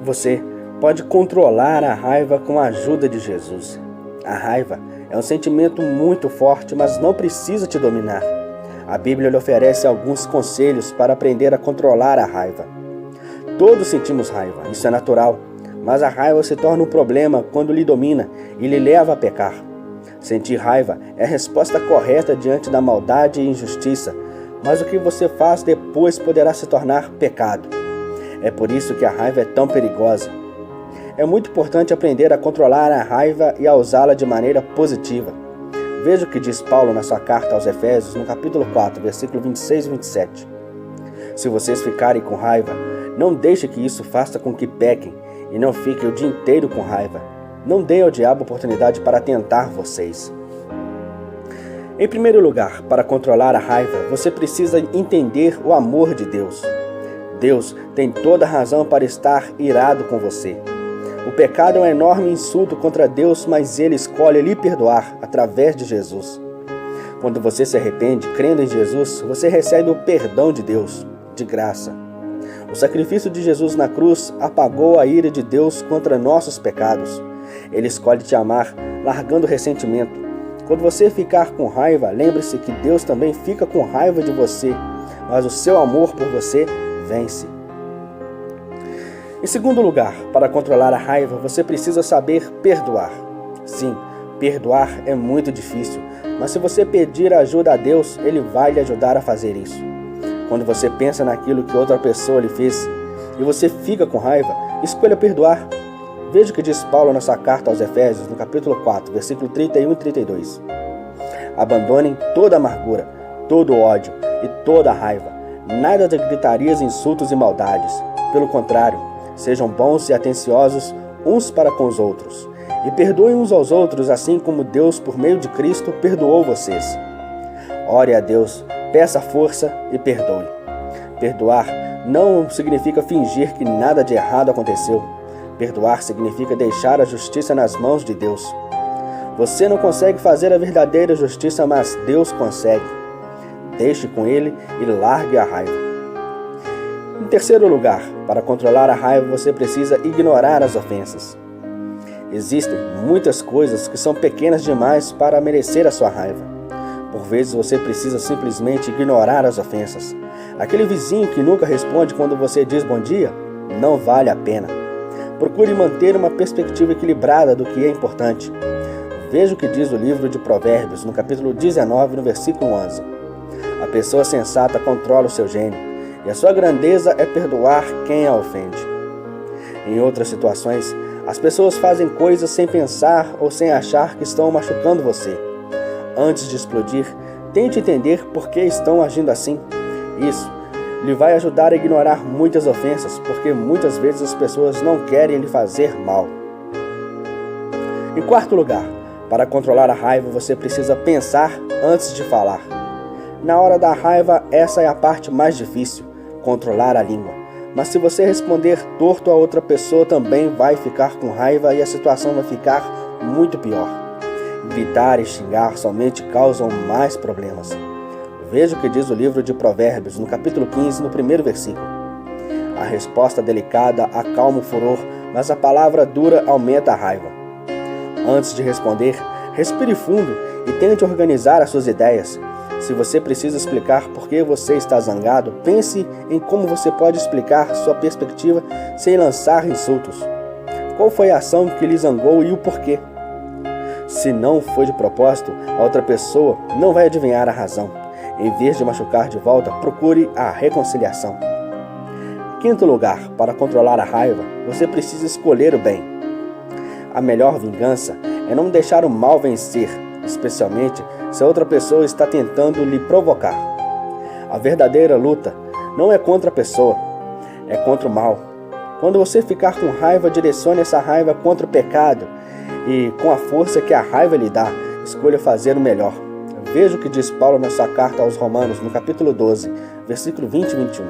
Você pode controlar a raiva com a ajuda de Jesus. A raiva é um sentimento muito forte, mas não precisa te dominar. A Bíblia lhe oferece alguns conselhos para aprender a controlar a raiva. Todos sentimos raiva, isso é natural, mas a raiva se torna um problema quando lhe domina e lhe leva a pecar. Sentir raiva é a resposta correta diante da maldade e injustiça, mas o que você faz depois poderá se tornar pecado. É por isso que a raiva é tão perigosa. É muito importante aprender a controlar a raiva e a usá-la de maneira positiva. Veja o que diz Paulo na sua carta aos Efésios, no capítulo 4, versículo 26 e 27. Se vocês ficarem com raiva, não deixe que isso faça com que pequem, e não fiquem o dia inteiro com raiva. Não deem ao diabo oportunidade para tentar vocês. Em primeiro lugar, para controlar a raiva, você precisa entender o amor de Deus. Deus tem toda a razão para estar irado com você. O pecado é um enorme insulto contra Deus, mas Ele escolhe lhe perdoar através de Jesus. Quando você se arrepende, crendo em Jesus, você recebe o perdão de Deus, de graça. O sacrifício de Jesus na cruz apagou a ira de Deus contra nossos pecados. Ele escolhe te amar, largando o ressentimento. Quando você ficar com raiva, lembre-se que Deus também fica com raiva de você, mas o seu amor por você vence. Em segundo lugar, para controlar a raiva, você precisa saber perdoar. Sim, perdoar é muito difícil, mas se você pedir ajuda a Deus, Ele vai lhe ajudar a fazer isso. Quando você pensa naquilo que outra pessoa lhe fez e você fica com raiva, escolha perdoar. Veja o que diz Paulo na sua carta aos Efésios, no capítulo 4, versículo 31 e 32. Abandonem toda amargura, todo ódio e toda raiva. Nada de gritarias, insultos e maldades. Pelo contrário, sejam bons e atenciosos uns para com os outros. E perdoem uns aos outros, assim como Deus, por meio de Cristo, perdoou vocês. Ore a Deus, peça força e perdoe. Perdoar não significa fingir que nada de errado aconteceu. Perdoar significa deixar a justiça nas mãos de Deus. Você não consegue fazer a verdadeira justiça, mas Deus consegue. Deixe com Ele e largue a raiva. Em terceiro lugar, para controlar a raiva, você precisa ignorar as ofensas. Existem muitas coisas que são pequenas demais para merecer a sua raiva. Por vezes você precisa simplesmente ignorar as ofensas. Aquele vizinho que nunca responde quando você diz bom dia, não vale a pena. Procure manter uma perspectiva equilibrada do que é importante. Veja o que diz o livro de Provérbios, no capítulo 19, no versículo 11. A pessoa sensata controla o seu gênio, e a sua grandeza é perdoar quem a ofende. Em outras situações, as pessoas fazem coisas sem pensar ou sem achar que estão machucando você. Antes de explodir, tente entender por que estão agindo assim. Isso lhe vai ajudar a ignorar muitas ofensas, porque muitas vezes as pessoas não querem lhe fazer mal. Em quarto lugar, para controlar a raiva, você precisa pensar antes de falar. Na hora da raiva, essa é a parte mais difícil, controlar a língua. Mas se você responder torto a outra pessoa, também vai ficar com raiva e a situação vai ficar muito pior. Gritar e xingar somente causam mais problemas. Veja o que diz o livro de Provérbios, no capítulo 15, no primeiro versículo. A resposta delicada acalma o furor, mas a palavra dura aumenta a raiva. Antes de responder, respire fundo e tente organizar as suas ideias. Se você precisa explicar por que você está zangado, pense em como você pode explicar sua perspectiva sem lançar insultos. Qual foi a ação que lhe zangou e o porquê? Se não foi de propósito, a outra pessoa não vai adivinhar a razão. Em vez de machucar de volta, procure a reconciliação. Quinto lugar, para controlar a raiva, você precisa escolher o bem. A melhor vingança é não deixar o mal vencer, especialmente se a outra pessoa está tentando lhe provocar. A verdadeira luta não é contra a pessoa, é contra o mal. Quando você ficar com raiva, direcione essa raiva contra o pecado e, com a força que a raiva lhe dá, escolha fazer o melhor. Veja o que diz Paulo na sua carta aos Romanos, no capítulo 12, versículo 20 e 21.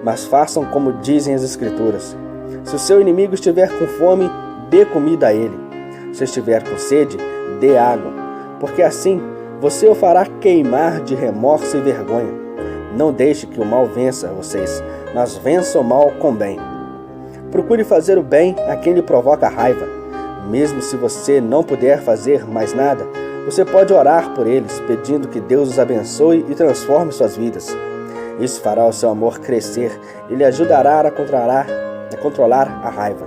Mas façam como dizem as Escrituras. Se o seu inimigo estiver com fome, dê comida a ele. Se estiver com sede, dê água. Porque assim você o fará queimar de remorso e vergonha. Não deixe que o mal vença vocês, mas vença o mal com bem. Procure fazer o bem a quem lhe provoca raiva. Mesmo se você não puder fazer mais nada, você pode orar por eles, pedindo que Deus os abençoe e transforme suas vidas. Isso fará o seu amor crescer e lhe ajudará a controlar a raiva.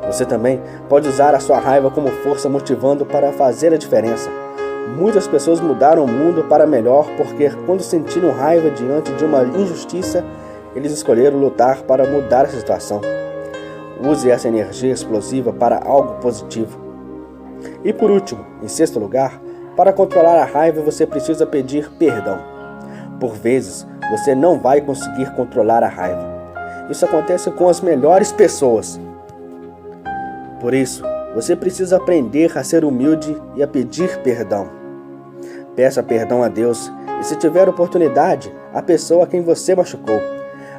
Você também pode usar a sua raiva como força motivando para fazer a diferença. Muitas pessoas mudaram o mundo para melhor porque, quando sentiram raiva diante de uma injustiça, eles escolheram lutar para mudar a situação. Use essa energia explosiva para algo positivo. E por último, em sexto lugar, para controlar a raiva você precisa pedir perdão. Por vezes, você não vai conseguir controlar a raiva. Isso acontece com as melhores pessoas. Por isso, você precisa aprender a ser humilde e a pedir perdão. Peça perdão a Deus e, se tiver oportunidade, a pessoa a quem você machucou.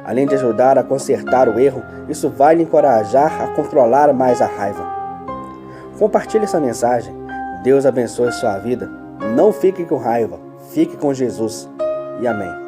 Além de ajudar a consertar o erro, isso vai lhe encorajar a controlar mais a raiva. Compartilhe essa mensagem. Deus abençoe sua vida. Não fique com raiva, fique com Jesus. E amém.